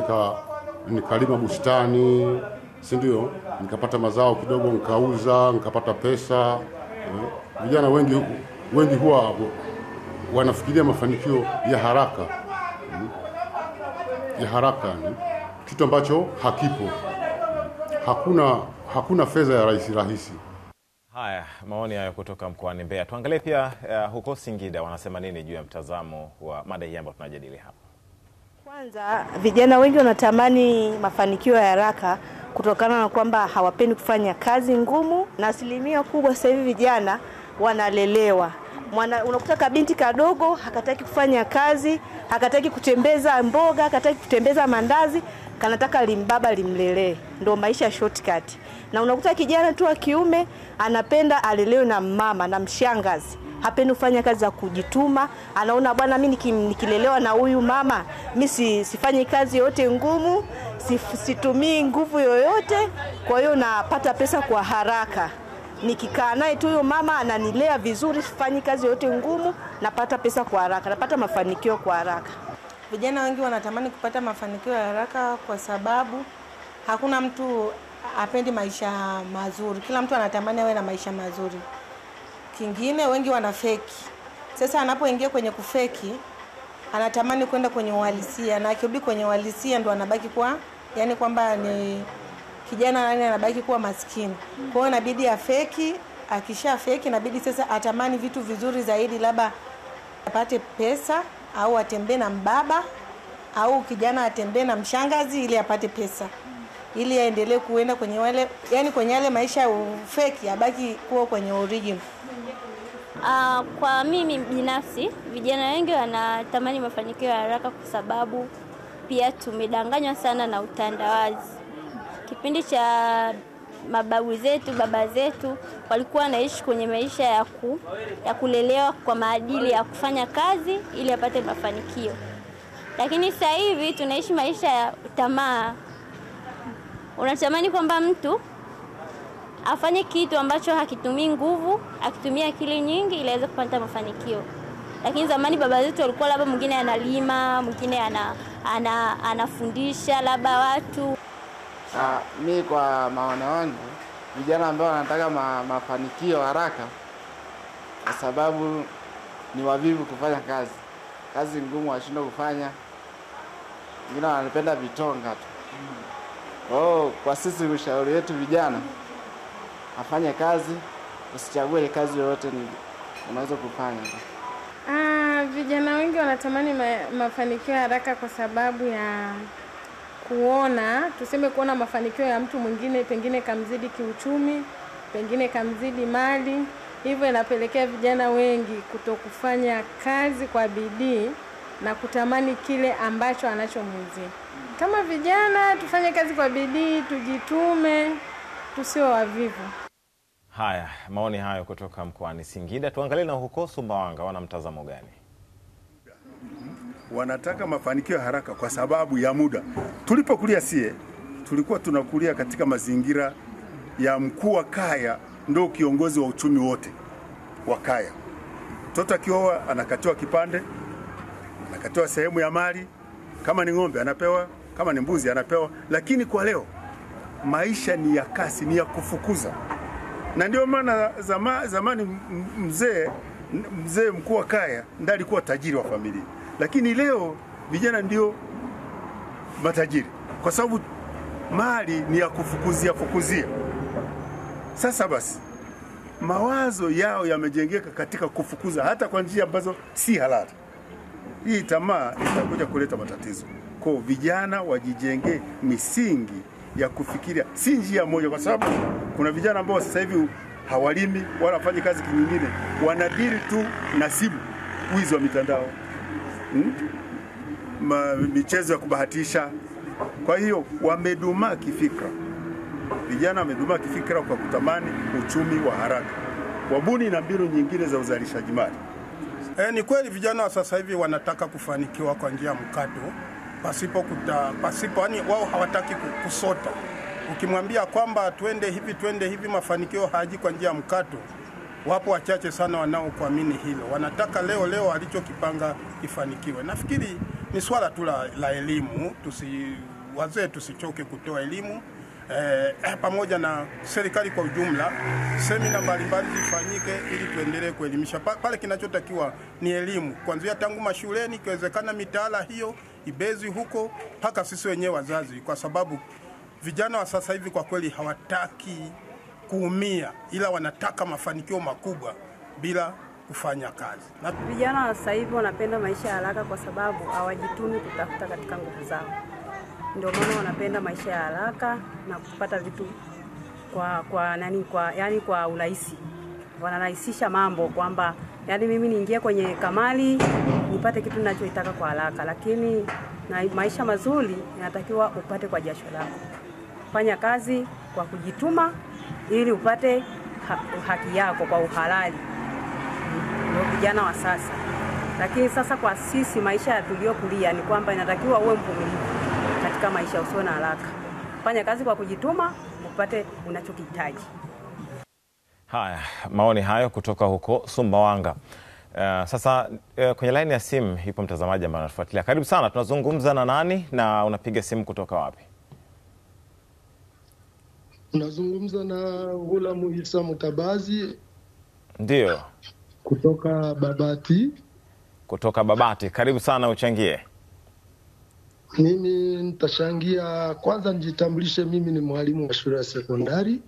nikalima bustani, si ndio? Nikapata mazao kidogo, nikauza, nikapata pesa. Vijana wengi huwa wanafikiria mafanikio ya haraka ni kitu ambacho hakipo. Hakuna fedha ya rahisi. Haya, maoni hayo kutoka mkoani Mbeya. Tuangalie pia huko Singida wanasema nini juu ya mtazamo wa mada hii ambayo tunajadili hapa. Kwanza, vijana wengi wanatamani mafanikio ya haraka kutokana na kwamba hawapendi kufanya kazi ngumu, na asilimia kubwa sasa hivi vijana wanalelewa. Unakuta kabinti kadogo hakataki kufanya kazi, hakataki kutembeza mboga, hakataki kutembeza mandazi, kanataka limbaba limlelee. Ndio maisha shortcut. Na unakuta kijana tu wa kiume anapenda alelewe na mama na mshangazi. Hapendi kufanya kazi za kujituma. Anaona bwana, mimi nikilelewa na huyu mama, mimi sifanyi kazi yote ngumu, situmii nguvu yoyote, kwa hiyo napata pesa kwa haraka. Nikikaa naye tu huyo mama ananilea vizuri, sifanyi kazi yote ngumu, napata pesa kwa haraka, napata mafanikio kwa haraka. Vijana wengi wanatamani kupata mafanikio ya haraka kwa sababu hakuna mtu apendi maisha mazuri. Kila mtu anatamani awe na maisha mazuri. Kingine wengi wanafeki. Sasa anapoingia kwenye kufeki, anatamani kwenda kwenye uhalisia, na akirudi kwenye uhalisia ndo anabaki yani kwamba ni kijana nani anabaki kuwa maskini. Kwa hiyo inabidi afeki, akisha feki inabidi sasa atamani vitu vizuri zaidi, labda apate pesa au atembee na mbaba au kijana atembee na mshangazi ili apate pesa. ili aendelee kuenda kwenye wale, yani kwenye yale maisha ya fake, abaki kuwa kwenye original. Kwa mimi binafsi, vijana wengi wanatamani mafanikio ya haraka kwa sababu pia tumedanganywa sana na utandawazi. Kipindi cha mababu zetu, baba zetu walikuwa wanaishi kwenye maisha ya kulelewa kwa maadili ya kufanya kazi ili apate mafanikio. Lakini sasa hivi tunaishi maisha ya tamaa. Unatamani kwamba mtu afanye kitu ambacho hakitumii nguvu, akitumia akili nyingi ili aweze kupata mafanikio. Lakini zamani baba zetu walikuwa labda mwingine analima, mwingine anafundisha labda watu. Mi kwa maono yangu, vijana ambao wanataka mafanikio haraka kwa sababu ni wavivu kufanya kazi ngumu washindwa kufanya. Wengine wanapenda vitonga tu. Kwa sisi ushauri wetu vijana, afanye kazi, usichague kazi yoyote unaweza kufanya. Vijana wengi wanatamani mafanikio ya haraka kwa sababu ya kuona mafanikio ya mtu mwingine, pengine kamzidi kiuchumi, pengine kamzidi mali. Hivyo inapelekea vijana wengi kutokufanya kazi kwa bidii na kutamani kile ambacho anachomuzia. Kama vijana tufanye kazi kwa bidii, tujitume, tusiwe wavivu. Haya, maoni hayo kutoka mkoani Singida. Tuangalie na huko Sumbawanga, wana mtazamo gani? Wanataka mafanikio ya haraka kwa sababu ya muda. Tulipokulia tulikuwa tunakulia katika mazingira ya mkuu wa kaya ndio kiongozi wa uchumi wote wa kaya. Mtoto akioa anakatiwa kipande, anakatiwa sehemu ya mali, kama ni ng'ombe anapewa, kama ni mbuzi anapewa. Lakini kwa leo maisha ni ya kasi, ni ya kufukuza. Na ndio maana zamani mzee mkuu wa kaya ndiye alikuwa tajiri wa familia. Lakini leo vijana ndio matajiri kwa sababu mali ni ya kufukuzia. Sasa basi mawazo yao yamejengeka katika kufukuza hata kwa njia ambazo si halali. Hii tamaa itakuja kuleta matatizo. Kwa vijana wajijenge misingi ya kufikiria, si njia moja, kwa sababu kuna vijana ambao sasa hivi hawalimi wala wafanye kazi nyingine, wanadiri tu na simu, wizi wa mitandao, michezo ya kubahatisha. Kwa hiyo wamedumaa kifikra. Vijana wamedumaa kifikra kwa kutamani uchumi wa haraka, wabuni na mbinu nyingine za uzalishaji mali. Ni kweli vijana wa sasa hivi wanataka kufanikiwa kwa njia mkato, pasipo yani wao hawataki kusota. Ukimwambia kwamba twende hivi mafanikio haji kwa njia mkato, wapo wachache sana wanaokuamini hilo. Wanataka leo alichokipanga kifanikiwe. Nafikiri ni swala tu la elimu, wazee tusichoke kutoa elimu. Pamoja na serikali kwa ujumla, semina mbalimbali zifanyike ili tuendelee kuelimisha. Pale kinachotakiwa ni elimu, kuanzia tangu mashuleni, ikiwezekana mitaala hiyo ibezi huko mpaka sisi wenyewe wazazi, kwa sababu vijana wa sasa hivi kwa kweli hawataki kuumia, ila wanataka mafanikio makubwa bila kufanya kazi. Vijana wa sasa hivi wanapenda maisha ya haraka kwa sababu hawajitumi kutafuta katika nguvu zao. Ndio maana wanapenda maisha ya haraka na kupata vitu kwa urahisi. Wanarahisisha mambo kwamba mimi niingie kwenye kamali nipate kitu ninachotaka kwa haraka, lakini na maisha mazuri yanatakiwa upate kwa jasho lako. Fanya kazi kwa kujituma ili upate haki yako kwa uhalali. Ndio vijana wa sasa. Lakini sasa kwa sisi maisha tuliyokulia ni kwamba inatakiwa uwe mvumilivu katika maisha, usio na haraka. Fanya kazi kwa kujituma upate unachokihitaji. Haya, maoni hayo kutoka huko Sumbawanga. Sasa kwenye line ya simu ipo mtazamaji ambaye anafuatilia. Karibu sana, tunazungumza na nani na unapiga simu kutoka wapi? Unazungumza na Gulamu Isa Mutabazi. Ndio. Kutoka Babati. Kutoka Babati. Karibu sana uchangie. Mimi nitashangia, kwanza nijitambulishe, mimi ni mwalimu wa shule ya sekondari.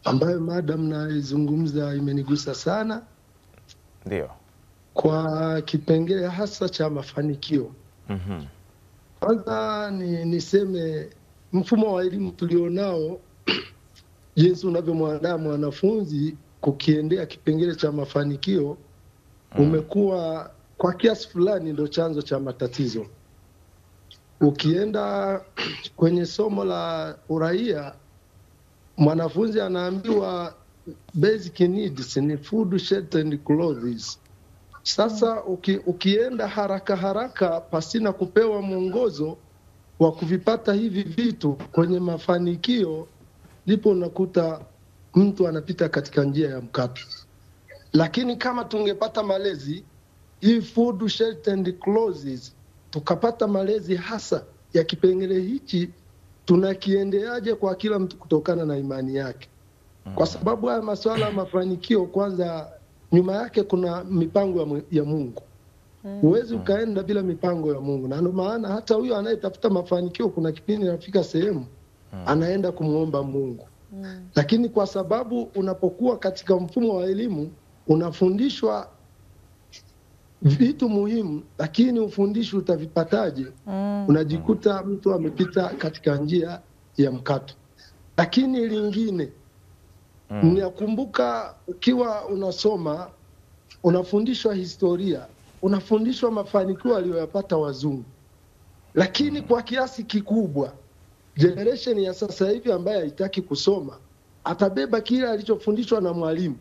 Ambayo madam naizungumza imenigusa sana. Ndio. Kwa kipengele hasa cha mafanikio. Kwanza niseme mfumo wa elimu tulionao jinsi unavyomwandaa mwanafunzi kukiendea kipengele cha mafanikio umekuwa kwa kiasi fulani ndo chanzo cha matatizo. Ukienda kwenye somo la uraia, mwanafunzi anaambiwa basic needs ni food, shelter and clothes. Sasa ukienda haraka pasina kupewa mwongozo wa kuvipata hivi vitu kwenye mafanikio, ndipo unakuta mtu anapita katika njia ya mkato. Lakini kama tungepata malezi, hii food, shelter and clothes, tukapata malezi hasa ya kipengele hichi, tunakiendeaje kwa kila mtu kutokana na imani yake. Kwa sababu haya masuala ya mafanikio, kwanza nyuma yake kuna mipango ya Mungu. Huwezi ukaenda bila mipango ya Mungu. Na ndio maana hata huyo anayetafuta mafanikio kuna kipindi anafika sehemu anaenda kumuomba Mungu. Lakini kwa sababu unapokuwa katika mfumo wa elimu unafundishwa vitu muhimu, lakini ufundishi utavipataje? Unajikuta mtu amepita katika njia ya mkato. Lakini lingine, ninakumbuka ukiwa unasoma unafundishwa historia, unafundishwa mafanikio aliyoyapata wazungu. Lakini kwa kiasi kikubwa generation ya sasa hivi ambaye haitaki kusoma atabeba kile alichofundishwa na mwalimu,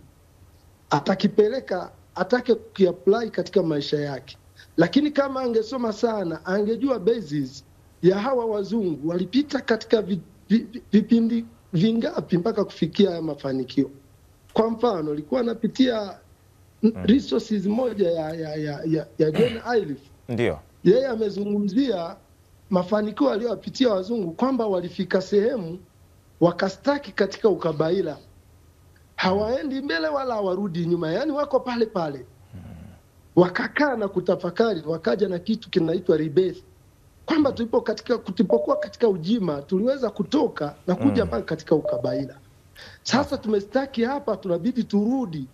atakipeleka, atake kukiapply katika maisha yake. Lakini kama angesoma sana, angejua basis ya hawa wazungu walipita katika vipindi vingapi mpaka kufikia mafanikio. Kwa mfano, alikuwa anapitia resources moja ya John Iliff. Ndio. Yeye amezungumzia mafanikio aliyopitia wazungu, kwamba walifika sehemu wakastaki katika ukabaila. Hawaendi mbele wala hawarudi nyuma, yani wako pale pale. Wakakaa na kutafakari, wakaja na kitu kinaitwa rebirth, kwamba tulipokuwa katika ujima tuliweza kutoka na kuja mpaka katika ukabaila. Sasa tumestaki hapa, tunabidi turudi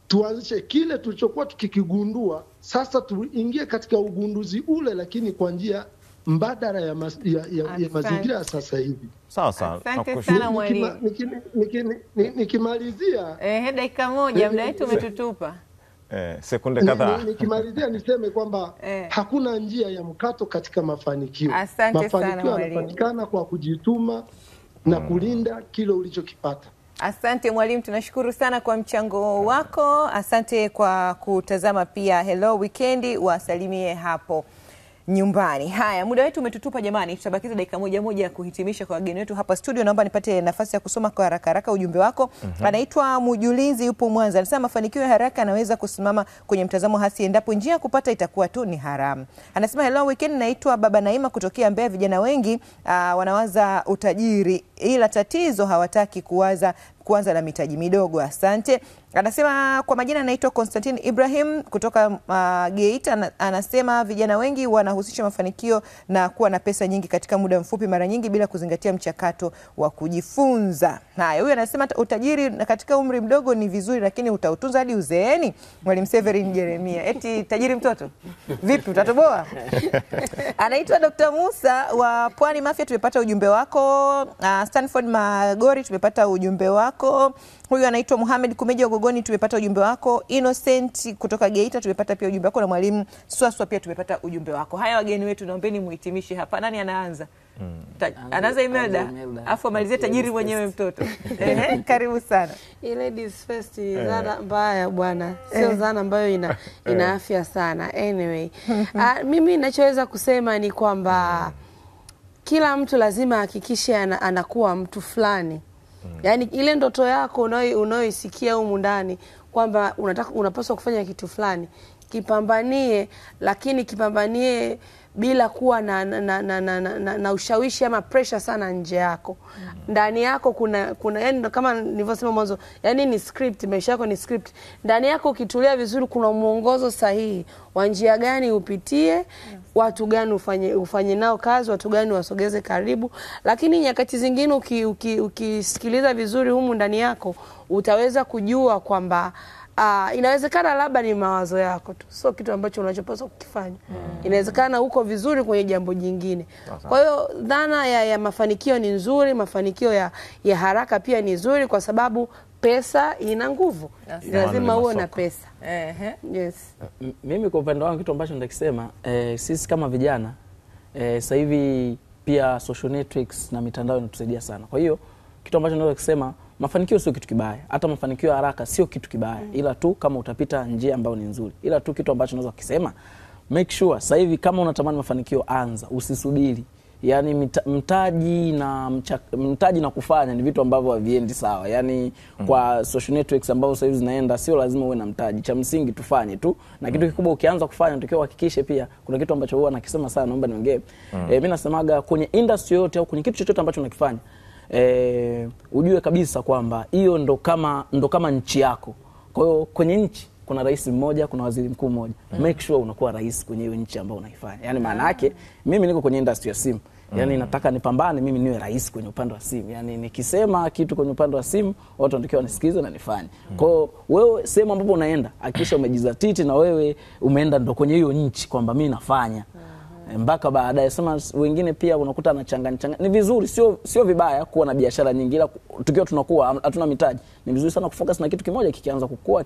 tuanzishe kile tulichokuwa tukikigundua. Sasa tuingie katika ugunduzi ule, lakini kwa njia mbadala ya mazingira ya sasa hivi. Sawa sawa. Asante sana mwalimu. Nikimalizia dakika moja, muda wetu umetutupa. Sekunde kadhaa. Nikimalizia niseme kwamba hakuna njia ya mkato katika mafanikio. Mafanikio yanapatikana kwa kujituma na kulinda kile ulichokipata. Asante mwalimu, tunashukuru sana kwa mchango wako. Asante kwa kutazama pia Hello Weekend, wasalimie hapo nyumbani. Haya, muda wetu umetutupa jamani. Tutabakiza dakika moja ya kuhitimisha kwa wageni wetu hapa studio. Naomba nipate nafasi ya kusoma kwa haraka ujumbe wako. Anaitwa Mujulizi, yupo Mwanza. Anasema mafanikio ya haraka anaweza kusimama kwenye mtazamo hasi endapo njia ya kupata itakuwa tu ni haramu. Anasema Hello Weekend, naitwa Baba Naima kutokea Mbeya. Vijana wengi wanawaza utajiri, ila tatizo hawataki kuanza na mitaji midogo. Asante. Anasema kwa majina anaitwa Constantine Ibrahim kutoka Geita. Anasema vijana wengi wanahusisha mafanikio na kuwa na pesa nyingi katika muda mfupi, mara nyingi bila kuzingatia mchakato wa kujifunza. Haya, huyu anasema utajiri katika umri mdogo ni vizuri, lakini utautunza hadi uzeeni. Mwalimu Severin Jeremia, eti tajiri mtoto vipi, utatoboa? Anaitwa Dr. Musa wa Pwani Mafia, tumepata ujumbe wako. Stanford Magori, tumepata ujumbe wako. Huyu anaitwa Muhammad Kumeja Gogoni, tumepata ujumbe wako. Innocent kutoka Geita, tumepata pia ujumbe wako, na mwalimu Swaswa pia tumepata ujumbe wako. Haya wageni wetu, naombeni muhitimishe hapa. Nani anaanza? Anaanza Imelda, afu amalizie tajiri mwenyewe mtoto. Karibu sana. Ladies first, zana mbaya bwana, sio zana ambayo ina afya sana. Anyway, mimi ninachoweza kusema ni kwamba kila mtu lazima hakikishe anakuwa mtu fulani. Yaani ile ndoto yako unayoisikia humu ndani kwamba unapaswa kufanya kitu fulani, kipambanie, lakini kipambanie bila kuwa na ushawishi ama pressure sana nje yako. Ndani yako kuna yani kama nilivyosema mwanzo, yani ni script, maisha yako ni script. Ndani yako ukitulia vizuri kuna mwongozo sahihi wa njia gani upitie, watu gani ufanye nao kazi, watu gani wasogeze karibu. Lakini nyakati zingine ukisikiliza vizuri humu ndani yako, utaweza kujua kwamba inawezekana labda ni mawazo yako tu, sio kitu ambacho unachopaswa kukifanya. Inawezekana uko vizuri kwenye jambo jingine. Kwa hiyo dhana ya mafanikio ni nzuri, mafanikio ya haraka pia ni nzuri, kwa sababu pesa ina nguvu. Lazima uwe na pesa. Yes. Mimi kwa upande wangu kitu ambacho nitakisema, sisi kama vijana sasa hivi pia social networks na mitandao inatusaidia sana. Kwa hiyo kitu ambacho naweza kusema, mafanikio sio kitu kibaya. Hata mafanikio ya haraka sio kitu kibaya. Ila tu kama utapita njia ambayo ni nzuri. Ila tu kitu ambacho naweza kusema, make sure sasa hivi kama unatamani mafanikio, anza, usisubiri. Yaani mtaji na kufanya ni vitu ambavyo haviendi sawa. Yaani kwa social networks ambao sasa hivi zinaenda, sio lazima uwe na mtaji. Cha msingi tufanye tu. Na kitu kikubwa ukianza kufanya unatakiwa uhakikishe pia, kuna kitu ambacho huwa nakisema sana, naomba niongee. Mimi nasemaga kwenye industry yote au kwenye kitu chochote ambacho unakifanya, ujue kabisa kwamba hiyo ndo kama nchi yako. Kwa hiyo kwenye nchi kuna rais mmoja, kuna waziri mkuu mmoja. Make sure unakuwa rais kwenye hiyo nchi ambayo unaifanya. Yaani maana yake mimi niko kwenye industry ya simu. Yaani nataka nipambane mimi niwe rais kwenye upande wa simu. Yaani nikisema kitu kwenye upande wa simu, watu wanatakiwa wanisikize na nifanye. Kwa hiyo wewe sehemu ambapo unaenda, hakikisha umejizatiti na wewe umeenda ndo kwenye hiyo nchi kwamba mimi nafanya. Mpaka baadaye sema wengine pia unakuta anachanganya. Ni vizuri, sio vibaya kuwa na biashara nyingi, ila tukiwa tunakuwa hatuna mitaji, ni vizuri sana kufocus na kitu kimoja, kikianza kukua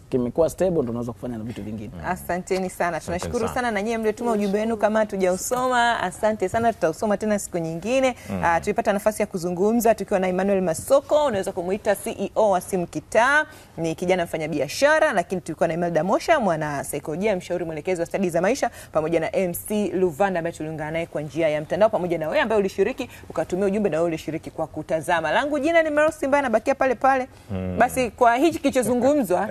kimekuwa stable, ndio unaweza kufanya na vitu vingine. Asanteni sana. Tunashukuru sana na nyie mliotuma ujumbe wenu kama hatujausoma. Asante sana, tutausoma tena siku nyingine. Tulipata nafasi ya kuzungumza tukiwa na Emmanuel Masoko, unaweza kumuita CEO wa Simu Kitaa, ni kijana mfanyabiashara, lakini tulikuwa na Imelda Mosha, mwana saikolojia, mshauri mwelekezi wa stadi za maisha, pamoja na MC Luvanda ambaye tuliungana naye kwa njia ya mtandao, pamoja na wewe ambaye ulishiriki ukatumia ujumbe na wewe ulishiriki kwa kutazama. Langu jina ni Merosi Mbaya, nabakia pale pale. Basi kwa hichi kilichozungumzwa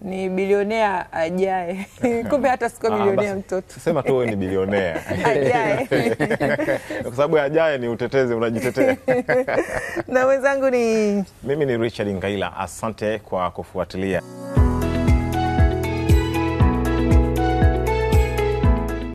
ni bilionea ajaye. Kumbe hata siko bilionea mtoto. Sema tu wewe ni bilionea. Ajaye. Kwa sababu ajaye ni utetezi, unajitetea. Na wenzangu ni mimi ni Richard Ngaila. Asante kwa kufuatilia.